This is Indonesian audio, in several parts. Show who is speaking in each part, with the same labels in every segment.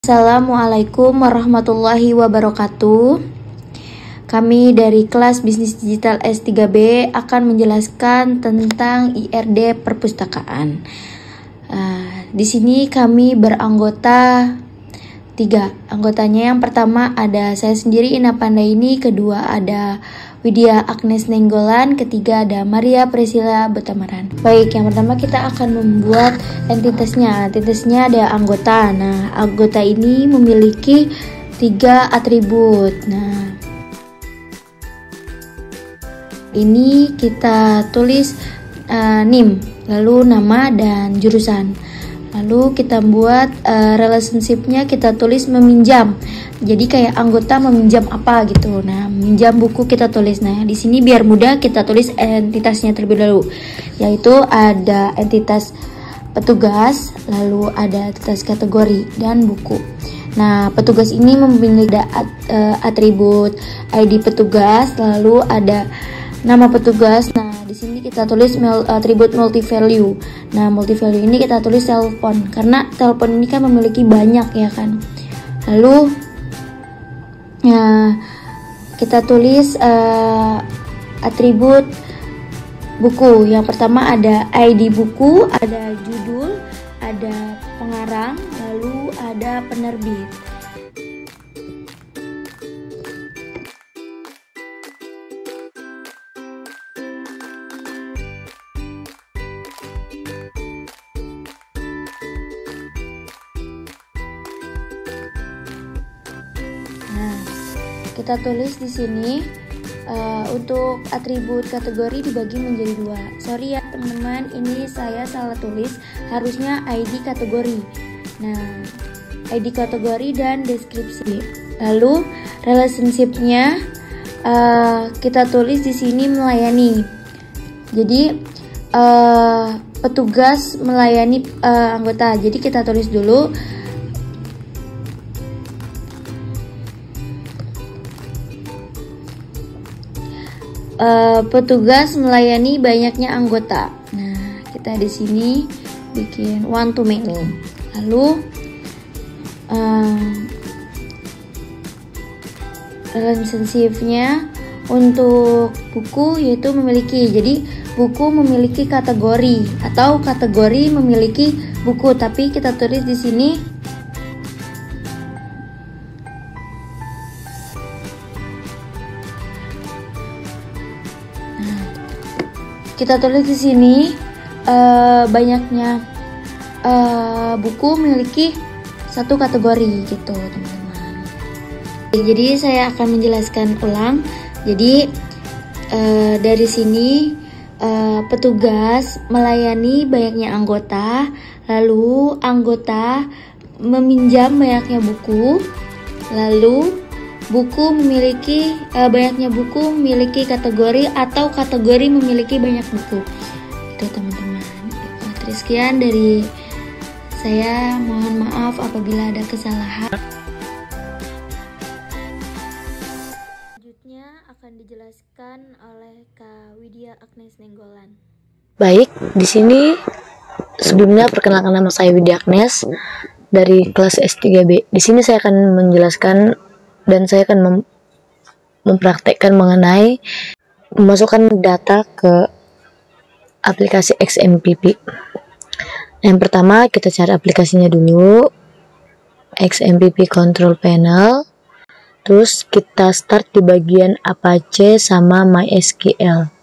Speaker 1: Assalamualaikum warahmatullahi wabarakatuh. Kami dari kelas Bisnis Digital S3B akan menjelaskan tentang IRD perpustakaan. Di sini kami beranggota 3. Anggotanya yang pertama ada saya sendiri, Ina Pandaini. Kedua ada Widya Agnes Nenggolan. Ketiga ada Maria Priscilla Betamaran. Baik, yang pertama kita akan membuat entitasnya. Entitasnya ada anggota. Nah, anggota ini memiliki 3 atribut. Nah, ini kita tulis NIM, lalu nama dan jurusan. Lalu kita buat relationship-nya, kita tulis meminjam. Jadi kayak anggota meminjam apa gitu. Nah, meminjam buku kita tulis. Nah, di sini biar mudah kita tulis entitasnya terlebih dahulu. Yaitu ada entitas petugas, lalu ada entitas kategori dan buku. Nah, petugas ini memiliki atribut ID petugas, lalu ada nama petugas. Nah, di sini kita tulis atribut multi value. Nah, multi value ini kita tulis telepon karena telepon ini kan memiliki banyak ya kan. Lalu kita tulis atribut buku. Yang pertama ada ID buku, ada judul, ada pengarang, lalu ada penerbit. Kita tulis di sini untuk atribut kategori dibagi menjadi 2. Sorry ya teman-teman, ini saya salah tulis, harusnya ID kategori. Nah, ID kategori dan deskripsi. Lalu relationship-nya kita tulis di sini melayani. Jadi petugas melayani anggota. Jadi kita tulis dulu petugas melayani banyaknya anggota. Nah, kita di sini bikin one to many. Lalu relationship-nya untuk buku yaitu memiliki. Jadi buku memiliki kategori atau kategori memiliki buku, tapi kita tulis di sini banyaknya buku memiliki satu kategori gitu teman-teman. Jadi saya akan menjelaskan ulang. Jadi dari sini petugas melayani banyaknya anggota, lalu anggota meminjam banyaknya buku, lalu buku memiliki banyaknya buku memiliki kategori atau kategori memiliki banyak buku. Itu teman-teman. Sekian dari saya, mohon maaf apabila ada kesalahan. Selanjutnya akan dijelaskan oleh Kak Widya Agnes Nenggolan.
Speaker 2: Baik, di sini sebelumnya perkenalkan, nama saya Widya Agnes dari kelas S3B. Di sini saya akan menjelaskan dan saya akan mempraktekkan mengenai memasukkan data ke aplikasi XMPP. Yang pertama kita cari aplikasinya dulu, XMPP Control Panel. Terus kita start di bagian Apache sama MySQL.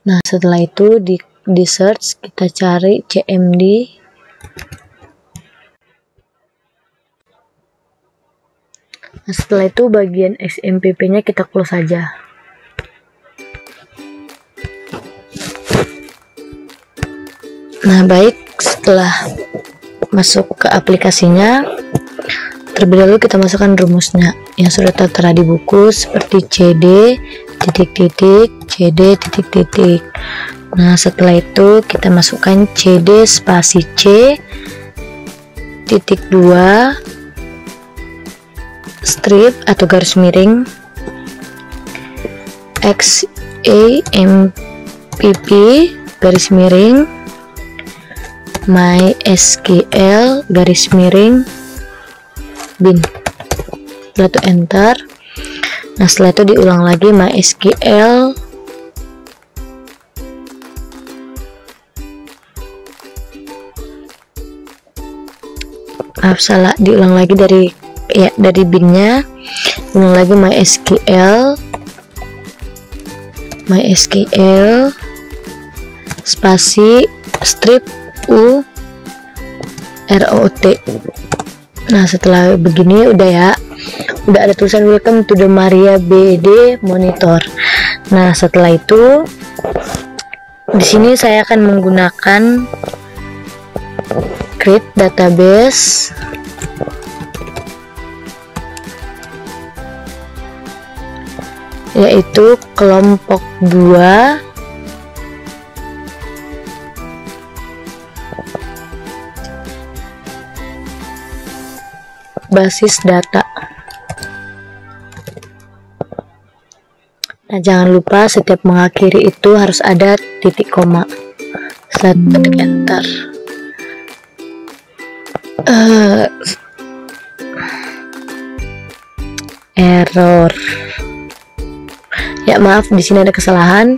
Speaker 2: Nah, setelah itu di search kita cari CMD. Nah, setelah itu bagian XMPP-nya kita close saja. Nah, baik, setelah masuk ke aplikasinya, terlebih dahulu kita masukkan rumusnya yang sudah tertera di buku seperti CD CD. Nah, setelah itu kita masukkan CD spasi C titik 2 strip atau garis miring XAMPP garis miring MySQL garis miring bin. Setelah itu enter. Nah setelah itu diulang lagi MySQL salah, diulang lagi dari binnya, ulang lagi MySQL spasi strip u root. Nah setelah begini udah ada tulisan welcome to the Maria BD monitor. Nah setelah itu di sini saya akan menggunakan create database yaitu kelompok 2 basis data. Nah jangan lupa setiap mengakhiri itu harus ada titik koma. Setelah ketik enter. Error. Ya maaf, di sini ada kesalahan.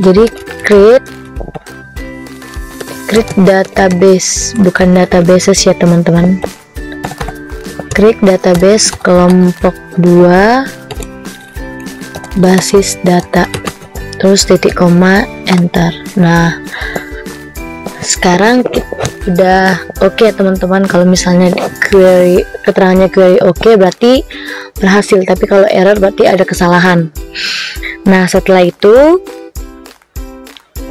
Speaker 2: Jadi create database, bukan databases ya teman-teman. Create database kelompok 2 basis data, terus titik koma enter. Nah sekarang udah oke teman-teman. Kalau misalnya keterangannya query oke, berarti berhasil, tapi kalau error berarti ada kesalahan. Nah setelah itu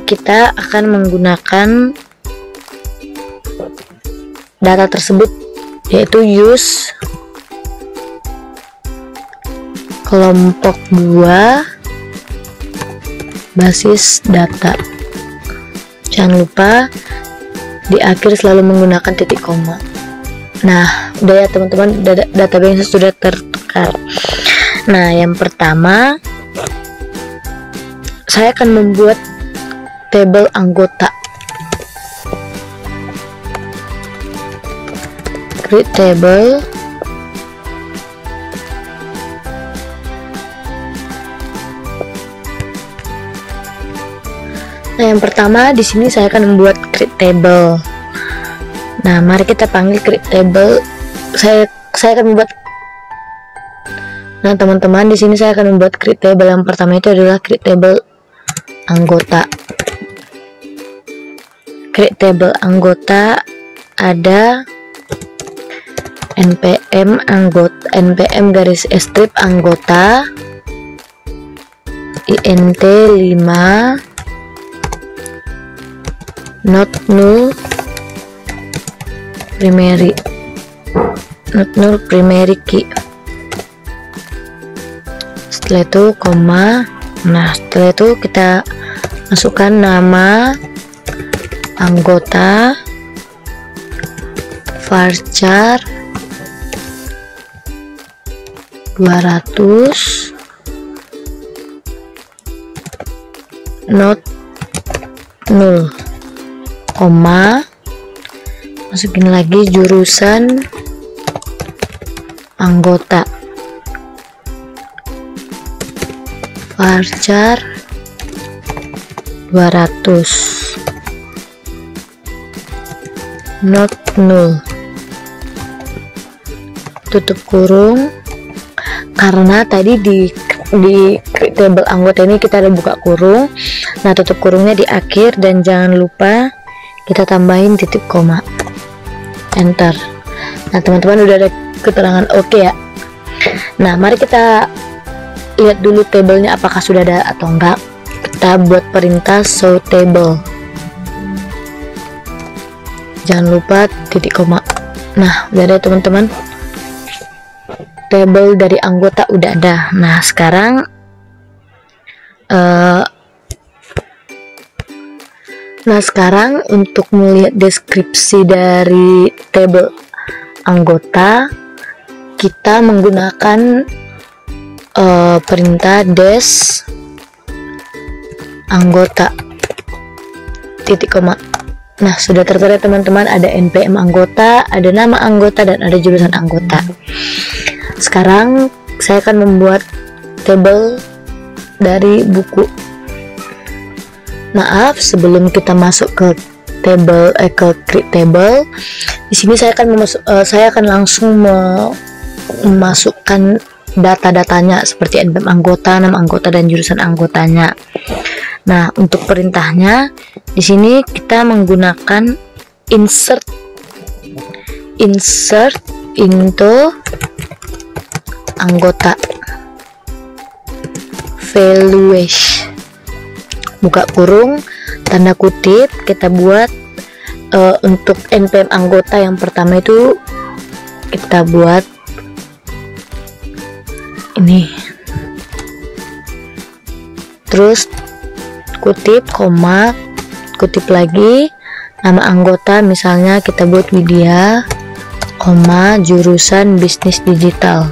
Speaker 2: kita akan menggunakan data tersebut, yaitu use kelompok 2 basis data. Jangan lupa di akhir selalu menggunakan titik koma. Nah udah ya teman-teman, database sudah tertukar. Nah yang pertama saya akan membuat tabel anggota. Create table. Nah yang pertama di sini saya akan membuat create table. Nah mari kita panggil create table. Saya akan membuat. Nah teman-teman, di sini saya akan membuat create table. Yang pertama itu adalah create table anggota. Create table anggota ada npm garis strip anggota int 5 not null primary key. Setelah itu koma. Nah setelah itu kita masukkan nama anggota varchar 200 not null, koma, masukin lagi jurusan anggota varchar 200 not null, tutup kurung. Karena tadi di table anggota ini kita ada buka kurung. Nah tutup kurungnya di akhir, dan jangan lupa kita tambahin titik koma, enter. Nah teman-teman udah ada keterangan oke ya. Nah mari kita lihat dulu tabelnya apakah sudah ada atau enggak. Kita buat perintah show table, jangan lupa titik koma. Nah udah ada teman-teman, tabel dari anggota udah ada. Nah sekarang untuk melihat deskripsi dari tabel anggota, kita menggunakan perintah dash anggota titik koma. Nah, sudah tertera teman-teman, ada NPM anggota, ada nama anggota, dan ada jurusan anggota. Sekarang saya akan membuat tabel dari buku. Maaf, sebelum kita masuk ke tabel ke create table, di sini saya akan langsung memasukkan data-datanya seperti NPM anggota, nama anggota, dan jurusan anggotanya. Nah, untuk perintahnya di sini kita menggunakan insert into anggota valuation, buka kurung, tanda kutip, kita buat untuk NPM anggota yang pertama itu kita buat ini, terus kutip, koma, kutip lagi, nama anggota misalnya kita buat Widya, koma, jurusan bisnis digital,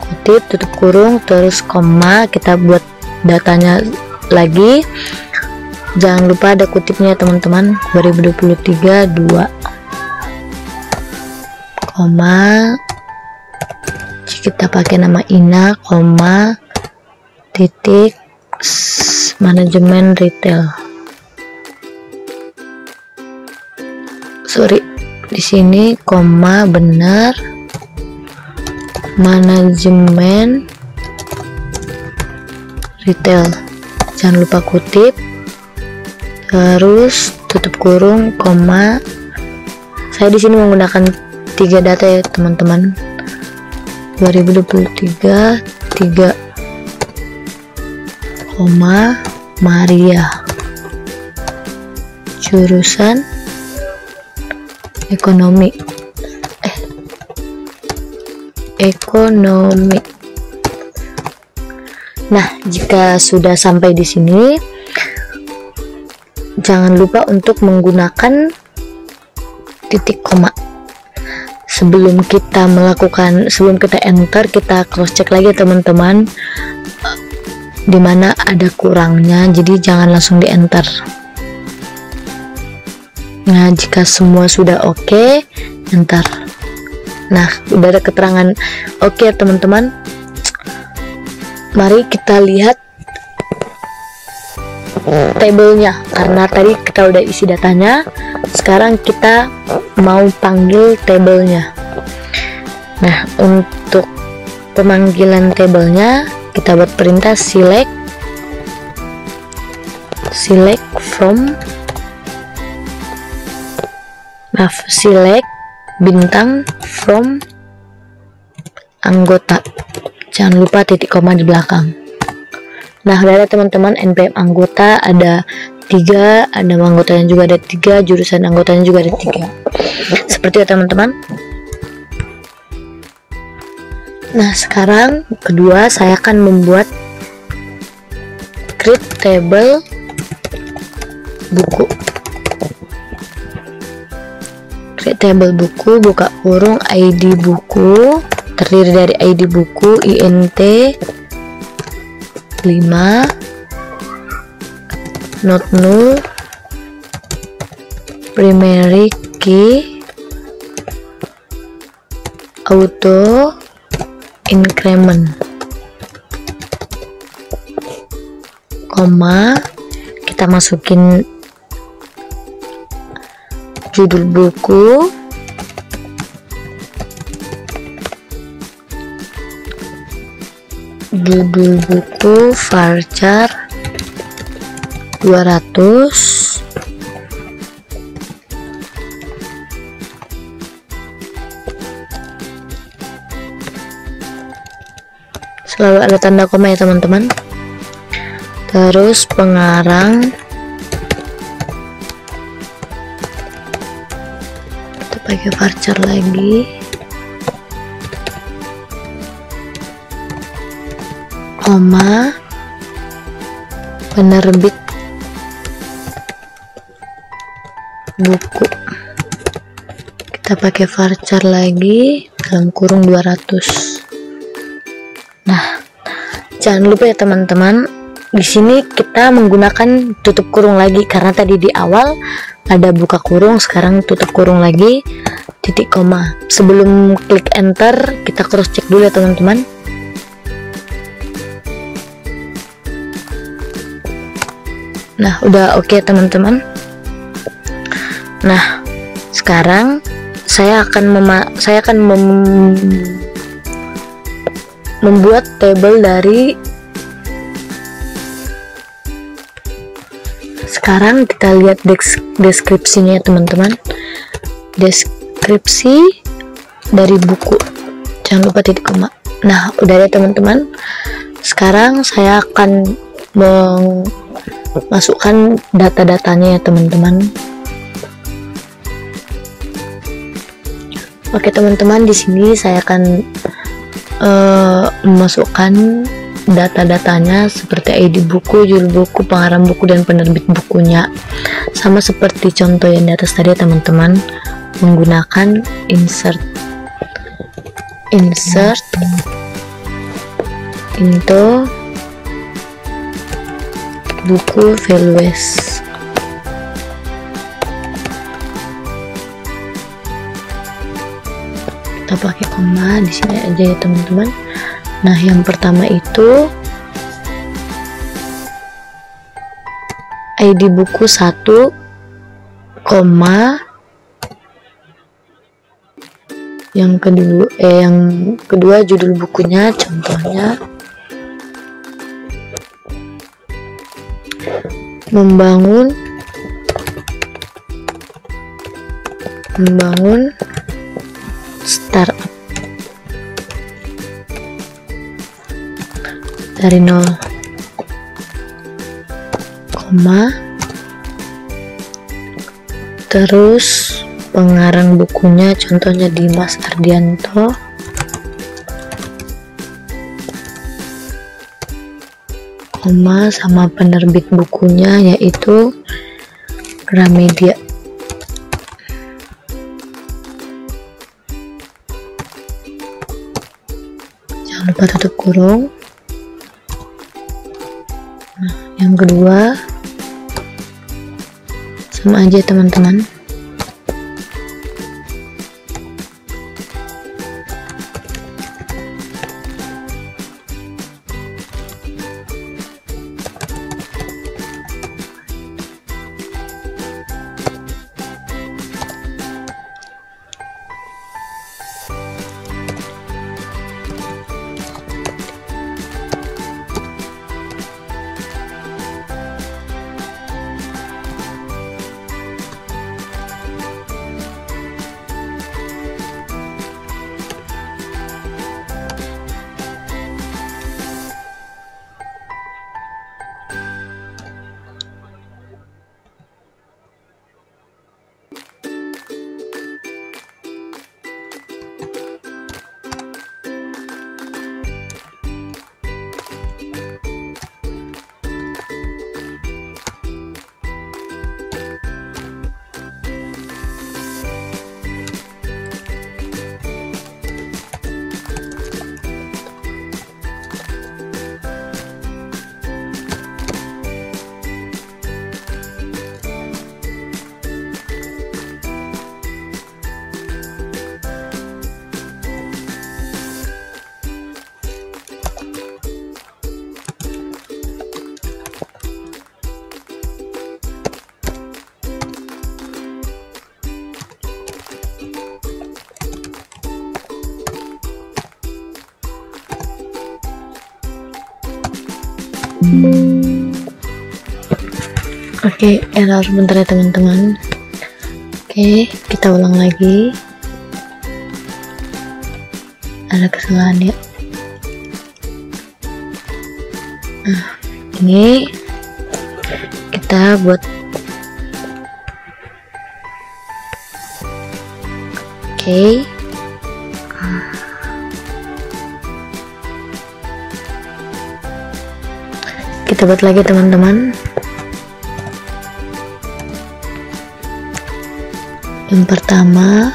Speaker 2: kutip, tutup kurung, terus koma, kita buat datanya lagi, jangan lupa ada kutipnya teman-teman, 2023 2, koma, kita pakai nama Ina, koma, titik, manajemen retail. Sorry, di sini koma benar, manajemen retail. Jangan lupa kutip, terus tutup kurung, koma. Saya di sini menggunakan 3 data ya teman-teman. 2023 3, koma, Maria, jurusan ekonomi. Nah, jika sudah sampai di sini, jangan lupa untuk menggunakan titik koma. Sebelum kita enter, kita cross check lagi teman-teman, dimana ada kurangnya, jadi jangan langsung di enter. Nah, jika semua sudah oke, enter. Nah, udah ada keterangan oke teman-teman. Mari kita lihat tabelnya, karena tadi kita udah isi datanya, sekarang kita mau panggil tabelnya. Nah, untuk pemanggilan tabelnya kita buat perintah select bintang from anggota, jangan lupa titik koma di belakang. Nah, udah ada teman-teman, NPM anggota ada 3, ada anggotanya juga ada 3, jurusan anggotanya juga ada 3, seperti itu teman-teman. Nah, sekarang kedua saya akan membuat create table buku. Create table buku, buka kurung, ID buku, terdiri dari ID buku, INT 5, not null, primary key, auto increment, koma, kita masukin judul buku, varchar 200, selalu ada tanda koma ya teman-teman. Terus pengarang kita pakai varchar lagi, koma, penerbit buku kita pakai varchar lagi dalam kurung 200. Nah, jangan lupa ya teman-teman, di sini kita menggunakan tutup kurung lagi karena tadi di awal ada buka kurung, sekarang tutup kurung lagi, titik koma. Sebelum klik enter kita cross check dulu ya teman-teman. Nah, udah oke teman-teman. Nah, sekarang saya akan membuat tabel dari. Sekarang kita lihat deskripsinya ya teman-teman. Deskripsi dari buku, jangan lupa titik koma. Nah, udah ya teman-teman. Sekarang saya akan memasukkan data-datanya ya teman-teman. Oke teman-teman, di sini saya akan memasukkan data-datanya seperti ID buku, judul buku, pengarang buku, dan penerbit bukunya. Sama seperti contoh yang di atas tadi ya teman-teman, menggunakan insert into buku values. Kita pakai koma di sini aja ya teman-teman. Nah, yang pertama itu ID buku 1, yang kedua judul bukunya, contohnya membangun startup dari 0, terus pengarang bukunya contohnya Dimas Ardianto, sama penerbit bukunya yaitu Gramedia. Jangan lupa tutup kurung. Nah, yang kedua sama aja teman-teman. Oke, error sebentar ya teman-teman. Oke, kita ulang lagi. Ada kesalahan ya. Nah, ini kita buat. Oke. Kita buat lagi teman-teman. Yang pertama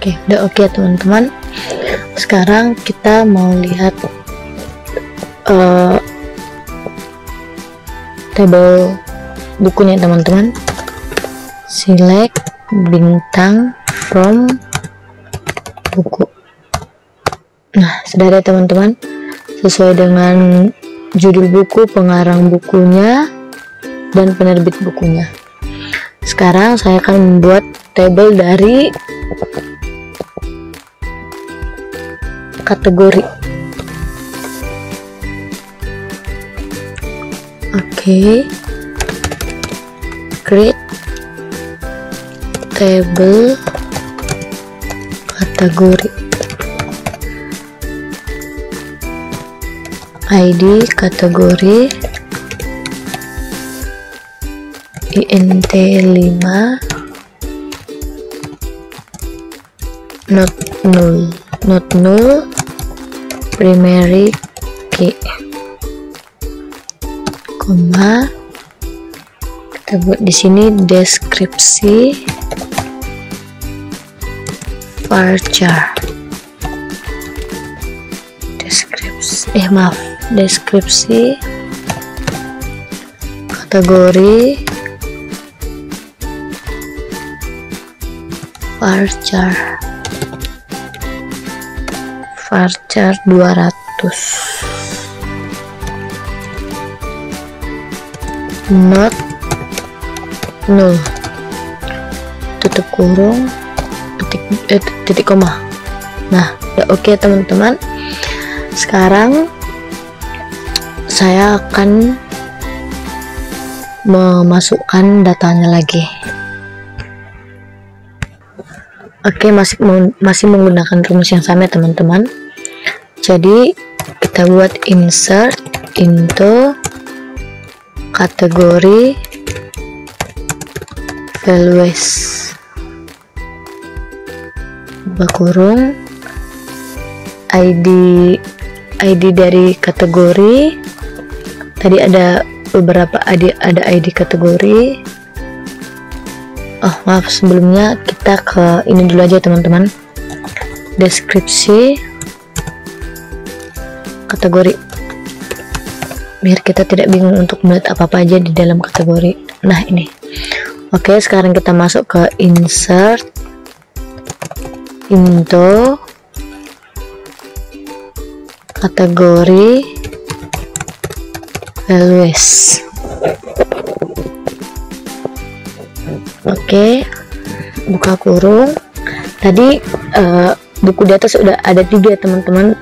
Speaker 2: Oke, udah oke teman-teman. Sekarang kita mau lihat tabel bukunya teman-teman. Select bintang from buku. Nah, sudah ada teman-teman, sesuai dengan judul buku, pengarang bukunya, dan penerbit bukunya. Sekarang saya akan membuat tabel dari kategori. Oke, create table kategori. ID kategori int 5 not null primary key, koma, kita buat di sini deskripsi varchar, deskripsi kategori varchar 200 not null tutup kurung titik koma. Nah, udah oke teman-teman. Sekarang saya akan memasukkan datanya lagi. Oke, masih menggunakan rumus yang sama teman-teman. Jadi kita buat insert into kategori values kurung ID dari kategori. Tadi ada beberapa ID kategori. Oh maaf, sebelumnya kita ke ini dulu aja teman-teman, deskripsi kategori, biar kita tidak bingung untuk melihat apa-apa aja di dalam kategori. Nah ini oke, sekarang kita masuk ke insert into kategori values. Oke, buka kurung. Tadi buku di atas sudah ada 3 teman-teman.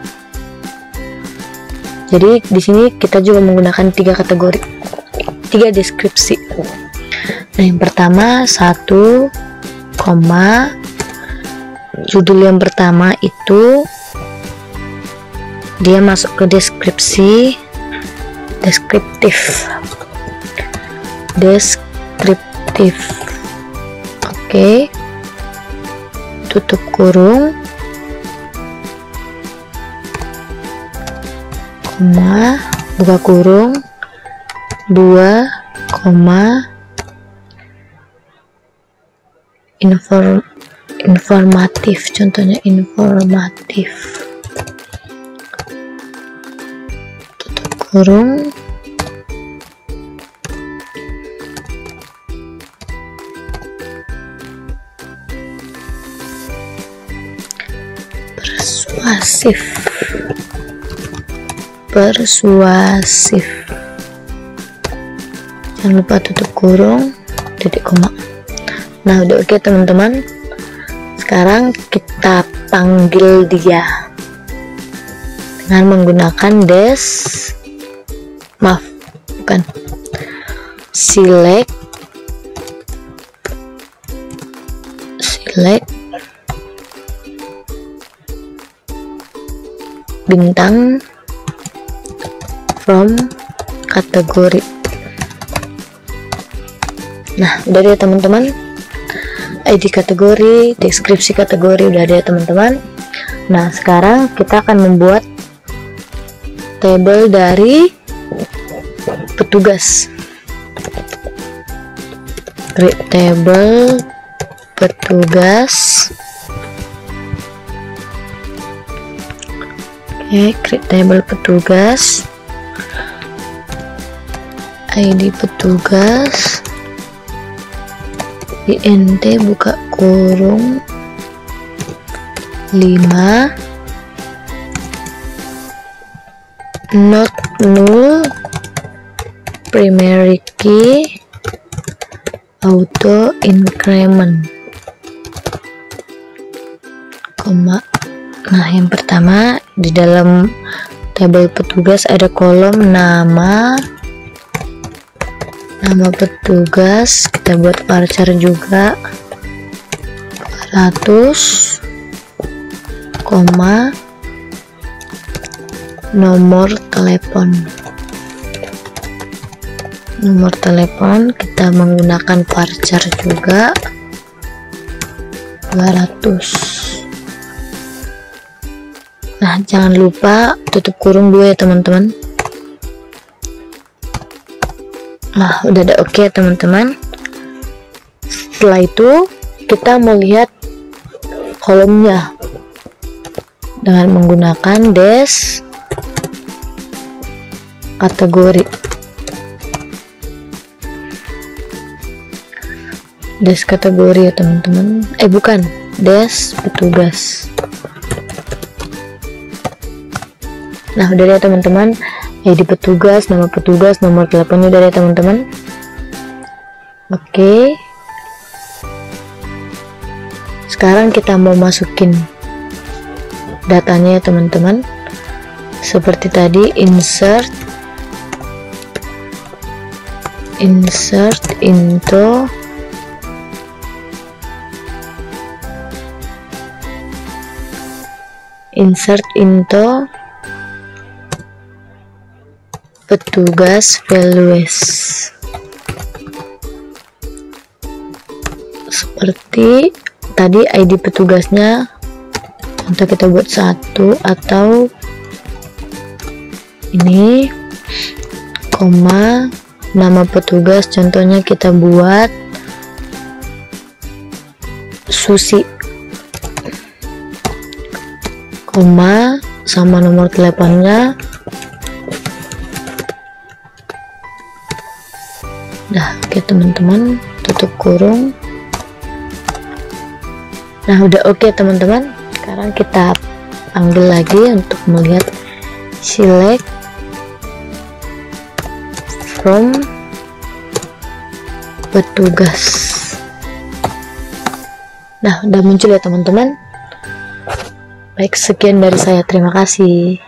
Speaker 2: Jadi di sini kita juga menggunakan 3 kategori, 3 deskripsi. Nah, yang pertama 1, judul yang pertama itu dia masuk ke deskriptif. Oke, tutup kurung, koma, buka kurung, 2, informatif, contohnya informatif, tutup kurung, persuasif, jangan lupa tutup kurung, titik koma. Nah, udah oke teman-teman. Sekarang kita panggil dia dengan menggunakan select bintang from kategori. Nah, udah deh teman-teman, ID kategori, deskripsi kategori udah ada teman-teman. Nah, sekarang kita akan membuat tabel dari petugas. Create table petugas Oke, create table petugas, ID petugas, int buka kurung 5, not null, primary key, auto increment, koma. Nah, yang pertama di dalam tabel petugas ada kolom nama petugas, kita buat varchar juga 200, koma, nomor telepon kita menggunakan varchar juga 200. Nah, jangan lupa tutup kurung 2 ya teman-teman. Nah, udah ada oke teman-teman. Setelah itu kita melihat kolomnya dengan menggunakan dash kategori. Dash kategori ya teman-teman. Bukan, dash petugas. Nah, udah ya teman-teman. ID petugas, nama petugas, nomor teleponnya udah ya teman-teman. Oke. Sekarang kita mau masukin datanya ya teman-teman. Seperti tadi, insert into petugas values. Seperti tadi ID petugasnya untuk kita buat 1 atau ini, koma, nama petugas contohnya kita buat Susi, koma, sama nomor teleponnya. Udah oke teman-teman, tutup kurung. Nah, udah oke teman-teman. Sekarang kita panggil lagi untuk melihat select from petugas. Nah, udah muncul ya teman-teman. Baik, sekian dari saya, terima kasih.